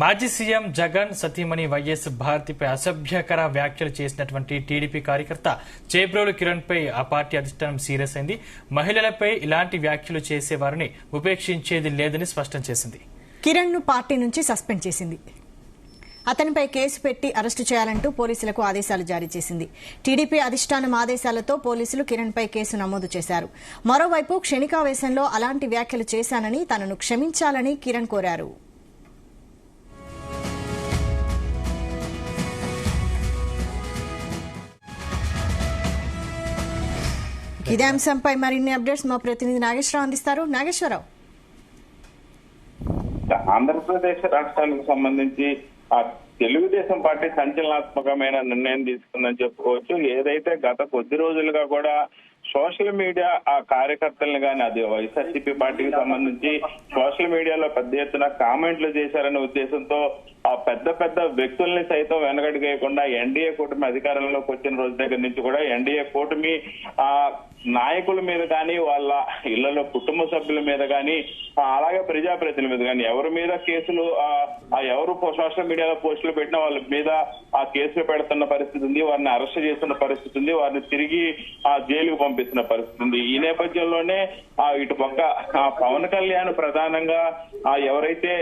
మాజీ సీఎం జగన్ సతీమణి వైఎస్ భారతిపై అసభ్యకర వ్యాఖ్యలు చేసినటువంటి టీడీపీ కార్యకర్త చేబ్రోలు కిరణ్ పై ఆ పార్టీ అధిష్టానం సీరియస్ అయింది. మహిళలపై ఇలాంటి వ్యాఖ్యలు చేసేవారిని ఉపేక్షించేది లేదని స్పష్టం చేసింది. కిరణ్ ను పార్టీ నుంచి సస్పెండ్ చేసింది. అతనిపై కేసు పెట్టి అరెస్టు చేయాలంటూ పోలీసులకు ఆదేశాలు జారీ చేసింది. టీడీపీ అధిష్టానం ఆదేశాలతో పోలీసులు కిరణ్ పై కేసు నమోదు చేశారు. మరోవైపు క్షణికావేశంలో అలాంటి వ్యాఖ్యలు చేశానని తనను క్షమించాలని కిరణ్ కోరారు. ఇదే అంశంపై మరిన్ని అప్డేట్స్ మా ప్రతినిధి నాగేశ్వరరావు అందిస్తారు. నాగేశ్వరరావు, ఆంధ్రప్రదేశ్ రాష్ట్రానికి సంబంధించి తెలుగుదేశం పార్టీ సంచలనాత్మకమైన నిర్ణయం తీసుకుందని చెప్పుకోవచ్చు. ఏదైతే గత కొద్ది రోజులుగా కూడా సోషల్ మీడియా ఆ కార్యకర్తలను కానీ, అది వైఎస్ఆర్సీపీ పార్టీకి సంబంధించి సోషల్ మీడియాలో పెద్ద ఎత్తున కామెంట్లు చేశారనే ఉద్దేశంతో ఆ పెద్ద పెద్ద వ్యక్తుల్ని సైతం వెనకడుగేయకుండా ఎన్డీఏ కూటమి అధికారంలోకి వచ్చిన రోజు దగ్గర నుంచి కూడా ఎన్డీఏ కూటమి నాయకుల మీద కానీ, వాళ్ళ ఇళ్లలో కుటుంబ సభ్యుల మీద కానీ, అలాగే ప్రజాప్రతినిధుల మీద కానీ ఎవరి మీద కేసులు ఎవరు సోషల్ మీడియాలో పోస్టులు పెట్టినా వాళ్ళ మీద ఆ కేసులు పెడుతున్న పరిస్థితి ఉంది. వారిని అరెస్ట్ చేస్తున్న పరిస్థితి ఉంది. వారిని తిరిగి ఆ జైలుకు పంపిస్తున్న పరిస్థితి ఉంది. ఈ నేపథ్యంలోనే ఇటు పక్క పవన్ కళ్యాణ్ ప్రధానంగా ఎవరైతే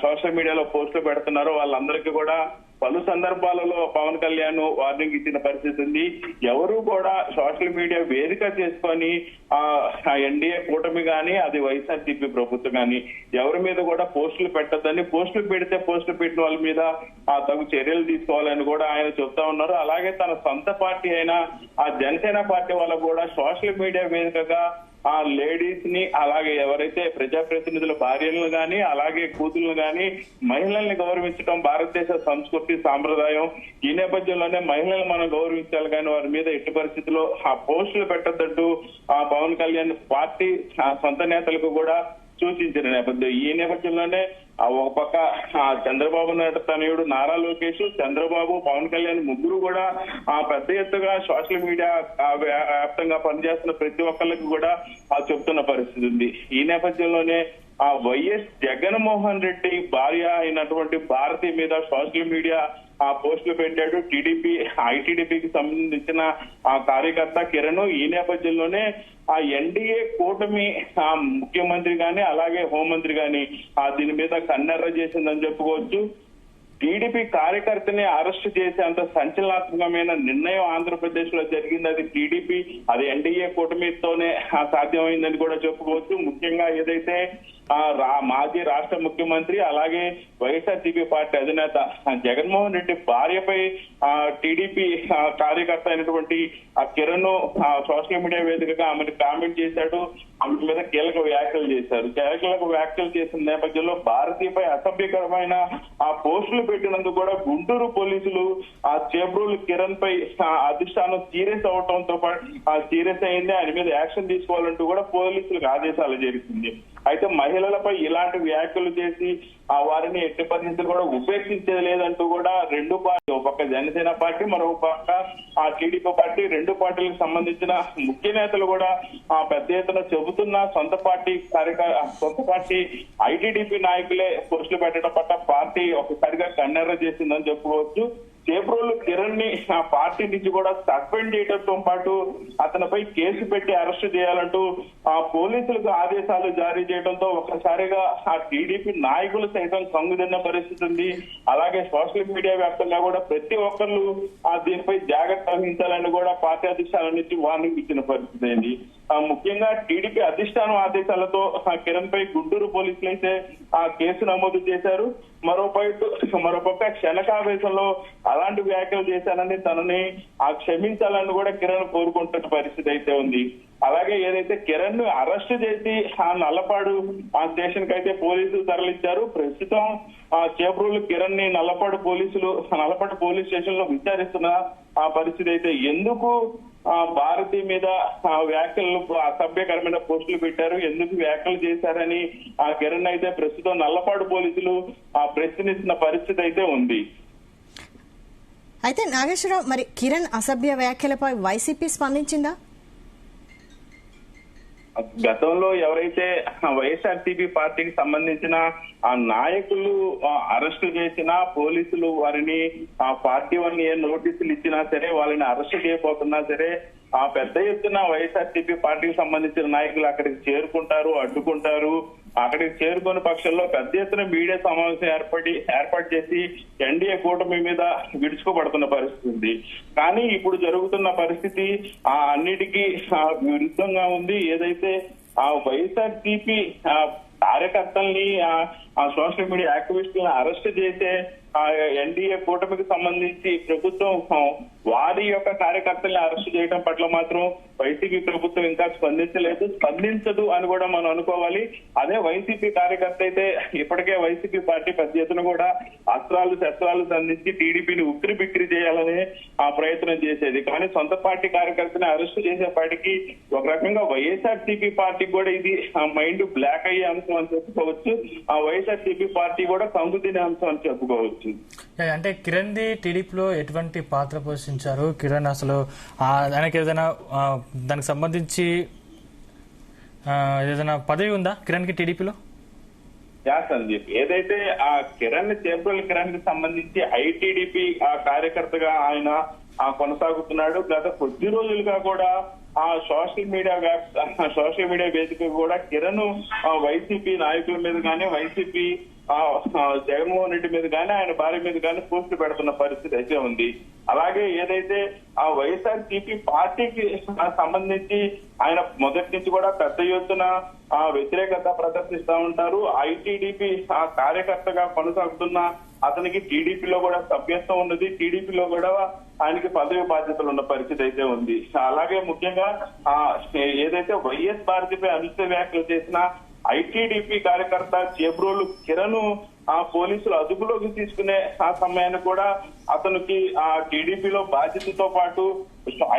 సోషల్ మీడియాలో పోస్టులు పెడుతున్నారో వాళ్ళందరికీ కూడా పలు సందర్భాలలో పవన్ కళ్యాణ్ వార్నింగ్ ఇచ్చిన పరిస్థితి ఉంది. ఎవరు కూడా సోషల్ మీడియా వేదిక చేసుకొని ఎన్డీఏ కూటమి కానీ, అది వైఎస్ఆర్సీపీ ప్రభుత్వం కానీ ఎవరి మీద కూడా పోస్టులు పెట్టద్దని, పోస్టులు పెడితే పోస్టులు పెట్టిన వాళ్ళ మీద తగు చర్యలు తీసుకోవాలని కూడా ఆయన చెప్తా ఉన్నారు. అలాగే తన సొంత పార్టీ అయిన ఆ జనసేన పార్టీ వాళ్ళకు కూడా సోషల్ మీడియా వేదికగా ఆ లేడీస్ ని, అలాగే ఎవరైతే ప్రజాప్రతినిధుల భార్యలను గాని, అలాగే కూతుర్లను గాని, మహిళల్ని గౌరవించడం భారతదేశ సంస్కృతి సాంప్రదాయం. ఈ నేపథ్యంలోనే మహిళలు మనం గౌరవించాలి కానీ వారి మీద ఎట్టి పరిస్థితుల్లో ఆ పోస్టులు పెట్టద్దంటూ ఆ పవన్ కళ్యాణ్ పార్టీ సొంత నేతలకు కూడా సూచించిన నేపథ్యం. ఈ నేపథ్యంలోనే ఒక పక్క చంద్రబాబు నాయుడు తనయుడు నారా లోకేష్, చంద్రబాబు, పవన్ కళ్యాణ్ ముగ్గురు కూడా పెద్ద ఎత్తుగా సోషల్ మీడియా వ్యాప్తంగా పనిచేస్తున్న ప్రతి ఒక్కరికి కూడా చెప్తున్న పరిస్థితి ఉంది. ఈ నేపథ్యంలోనే వైఎస్ జగన్మోహన్ రెడ్డి భార్య అయినటువంటి భారతి మీద సోషల్ మీడియా పోస్టులు పెట్టాడు ఐటీడీపీకి సంబంధించిన కార్యకర్త కిరణ్. ఈ నేపథ్యంలోనే ఎన్డీఏ కూటమి ముఖ్యమంత్రి గాని, అలాగే హోంమంత్రి గాని దీని మీద కన్నెర్ర చేసిందని చెప్పుకోవచ్చు. టీడీపీ కార్యకర్తని అరెస్ట్ చేసే అంత సంచలనాత్మకమైన నిర్ణయం ఆంధ్రప్రదేశ్ లో జరిగింది. అది టీడీపీ, అది ఎన్డీఏ కూటమితోనే సాధ్యమైందని కూడా చెప్పుకోవచ్చు. ముఖ్యంగా ఏదైతే మాజీ రాష్ట్ర ముఖ్యమంత్రి, అలాగే వైఎస్ఆర్సీపీ పార్టీ అధినేత జగన్మోహన్ రెడ్డి భార్యపై టీడీపీ కార్యకర్త అయినటువంటి కిరణ్ సోషల్ మీడియా వేదికగా ఆమెను కామెంట్ చేశాడు. ఆమె మీద కీలక వ్యాఖ్యలు చేశారు. కీలక వ్యాఖ్యలు చేసిన నేపథ్యంలో భారతీయపై అసభ్యకరమైన పోస్టులు పెట్టినందుకు కూడా గుంటూరు పోలీసులు చేబ్రోలు కిరణ్ పై అధిష్టానం సీరియస్ అవడంతో సీరియస్ అయింది. ఆయన మీద యాక్షన్ తీసుకోవాలంటూ కూడా పోలీసులకు ఆదేశాలు జరిగింది. అయితే మహిళలపై ఇలాంటి వ్యాఖ్యలు చేసి వారిని ఎట్టి పరిస్థితులు కూడా ఉపేక్షించేది లేదంటూ కూడా రెండు పార్టీ, ఒక పక్క జనసేన పార్టీ, మరో పక్క టీడీపీ పార్టీ, రెండు పార్టీలకు సంబంధించిన ముఖ్య నేతలు కూడా పెద్ద ఎత్తున చెబుతున్న సొంత పార్టీ ఐటీడీపీ నాయకులే పోస్టులు పెట్టడం పట్ల పార్టీ ఒకసారిగా కన్నెర్ర చేసిందని చెప్పుకోవచ్చు. చేబ్రోలు కిరణ్ ని పార్టీ నుంచి కూడా సస్పెండ్ చేయడంతో పాటు అతనిపై కేసు పెట్టి అరెస్టు చేయాలంటూ పోలీసులకు ఆదేశాలు జారీ చేయడంతో ఒక్కసారిగా టీడీపీ నాయకులు సైతం కంగుదిన్న పరిస్థితి ఉంది. అలాగే సోషల్ మీడియా వ్యాప్తంగా కూడా ప్రతి ఒక్కరు దీనిపై జాగ్రత్త వహించాలని కూడా పార్టీ అధిష్టానం నుంచి వార్నింగ్ ఇచ్చిన పరిస్థితి అయింది. ముఖ్యంగా టీడీపీ అధిష్టానం ఆదేశాలతో కిరణ్ పై గుంటూరు పోలీసులు అయితే కేసు నమోదు చేశారు. మరోపక్క క్షణకావేశంలో అలాంటి వ్యాఖ్యలు చేశానని తనని క్షమించాలని కూడా కిరణ్ కోరుకుంటున్న పరిస్థితి అయితే ఉంది. అలాగే ఏదైతే కిరణ్ ను అరెస్ట్ చేసి నల్లపాడు స్టేషన్ కి అయితే పోలీసులు తరలించారు. ప్రస్తుతం చేబ్రోలు కిరణ్ ని నల్లపాడు పోలీస్ స్టేషన్ లో విచారిస్తున్న పరిస్థితి అయితే. ఎందుకు భారతి మీద వ్యాఖ్యలు అసభ్యకరమైన పోస్టులు పెట్టారు, ఎందుకు వ్యాఖ్యలు చేశారని కిరణ్ అయితే ప్రస్తుతం నల్లపాడు పోలీసులు ప్రశ్నిస్తున్న పరిస్థితి అయితే ఉంది. అయితే నాగేశ్వరరావు, మరి కిరణ్ అసభ్య వ్యాఖ్యలపై వైసీపీ స్పందించిందా? గతంలో ఎవరైతే వైఎస్ఆర్సీపీ పార్టీకి సంబంధించిన ఆ నాయకులు అరెస్టు చేసినా, పోలీసులు వారిని ఆ పార్టీ వారిని ఏ నోటీసులు ఇచ్చినా సరే, వాళ్ళని అరెస్టు చేయకపోతున్నా సరే, ఆ పెద్ద ఎత్తున వైఎస్ఆర్సీపీ పార్టీకి సంబంధించిన నాయకులు అక్కడికి చేరుకుంటారు, అడ్డుకుంటారు. అక్కడికి చేరుకున్న పక్షంలో పెద్ద ఎత్తున మీడియా సమావేశం ఏర్పాటు చేసి ఎన్డీఏ కూటమి మీద విడుచుకోబడుతున్న పరిస్థితి ఉంది. కానీ ఇప్పుడు జరుగుతున్న పరిస్థితి ఆ అన్నిటికీ విరుద్ధంగా ఉంది. ఏదైతే ఆ వైఎస్ఆర్సీపీ కార్యకర్తల్ని, ఆ సోషల్ మీడియా యాక్టివిస్టులను అరెస్ట్ చేసే ఎన్డీఏ కూటమికి సంబంధించి ప్రభుత్వం వారి యొక్క కార్యకర్తల్ని అరెస్ట్ చేయడం పట్ల మాత్రం వైసీపీ ప్రభుత్వం ఇంకా స్పందించదు అని కూడా మనం అనుకోవాలి. అదే వైసీపీ కార్యకర్త అయితే ఇప్పటికే వైసీపీ పార్టీ పెద్ద ఎత్తున కూడా శస్త్రాలు సంధించి టీడీపీని ఉక్కిరి బిక్కిరి చేయాలని ఆ ప్రయత్నం చేసేది. కానీ సొంత పార్టీ కార్యకర్తని అరెస్ట్ చేసేపాటికి ఒక రకంగా వైఎస్ఆర్సీపీ పార్టీకి కూడా ఇది మైండ్ బ్లాక్ అయ్యే అంశం అని చెప్పుకోవచ్చు. ఆ వైఎస్ఆర్సీపీ పార్టీ కూడా కంగు తినే అంశం అని చెప్పుకోవచ్చు. అంటే కిరణ్ ది టీడీపీలో ఎటువంటి పాత్ర పోషించారు? కిరణ్ అసలు ఆయనకి ఏదైనా దానికి సంబంధించి ఏదైనా పదవి ఉందా కిరణ్ కి టీడీపీలో? సందీప్, ఏదైతే ఆ చేబ్రోలు కిరణ్ కి సంబంధించి ఐటీడీపీ కార్యకర్తగా ఆయన కొనసాగుతున్నాడు. గత కొద్ది రోజులుగా కూడా ఆ సోషల్ మీడియా వేదిక కూడా కిరణ్ వైసీపీ నాయకుల మీద కానీ, వైసీపీ జగన్మోహన్ రెడ్డి మీద కానీ, ఆయన భార్య మీద కానీ పోస్టులు పెడుతున్న పరిస్థితి అయితే ఉంది. అలాగే ఏదైతే ఆ వైఎస్ఆర్సీపీ పార్టీకి సంబంధించి ఆయన మొదటి నుంచి కూడా పెద్ద ఎత్తున వ్యతిరేకత ప్రదర్శిస్తా ఉంటారు. ఐటీడీపీ కార్యకర్తగా కొనసాగుతున్న అతనికి టీడీపీలో కూడా సభ్యత్వం ఉన్నది. టీడీపీలో కూడా ఆయనకి పదవి బాధ్యతలు ఉన్న పరిస్థితి అయితే ఉంది. అలాగే ముఖ్యంగా ఏదైతే వైఎస్ భారతిపై అనుచిత వ్యాఖ్యలు చేసిన ఐటీడీపీ కార్యకర్త చేబ్రోలు కిరణ్ పోలీసులు అదుపులోకి తీసుకునే ఆ సమయాన్ని కూడా అతనికి ఆ టీడీపీలో బాధ్యతతో పాటు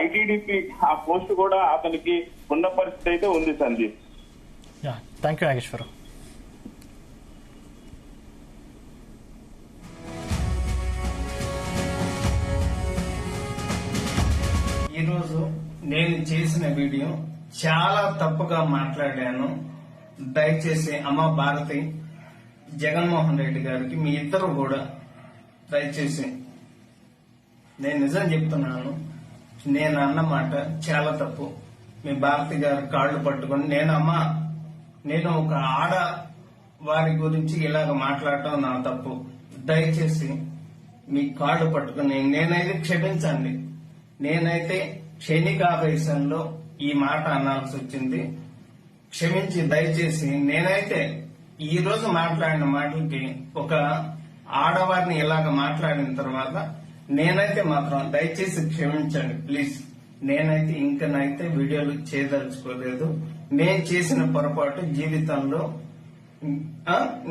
ఐటీడీపీ పోస్ట్ కూడా అతనికి ఉన్న పరిస్థితి అయితే ఉంది. Sandeep, thank you Nageswararao. ఈరోజు నేను చేసిన వీడియో చాలా తప్పుగా మాట్లాడాను. దయచేసి అమ్మ భారతి, జగన్మోహన్ రెడ్డి గారికి మీ ఇద్దరు కూడా దయచేసి, నేను నిజం చెప్తున్నాను, నేను అన్నమాట చాలా తప్పు. మీ భారతి గారి కాళ్ళు పట్టుకుని నేను ఒక ఆడ వారి గురించి ఇలాగ మాట్లాడటం నా తప్పు. దయచేసి మీ కాళ్ళు పట్టుకుని నేనైతే క్షమించండి. నేనైతే క్షణికావేశంలో ఈ మాట అనాల్సి వచ్చింది. క్షమించి దయచేసి, నేనైతే ఈ రోజు మాట్లాడిన మాటలకి ఒక ఆడవారిని ఇలాగ మాట్లాడిన తర్వాత నేనైతే మాత్రం దయచేసి క్షమించండి ప్లీజ్. నేనైతే ఇంకనైతే వీడియోలు చేయదలుచుకోలేదు. నేను చేసిన పొరపాటు జీవితంలో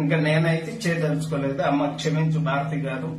ఇంకా నేనైతే చేయదలుచుకోలేదు. అమ్మ క్షమించు భారతి గారు.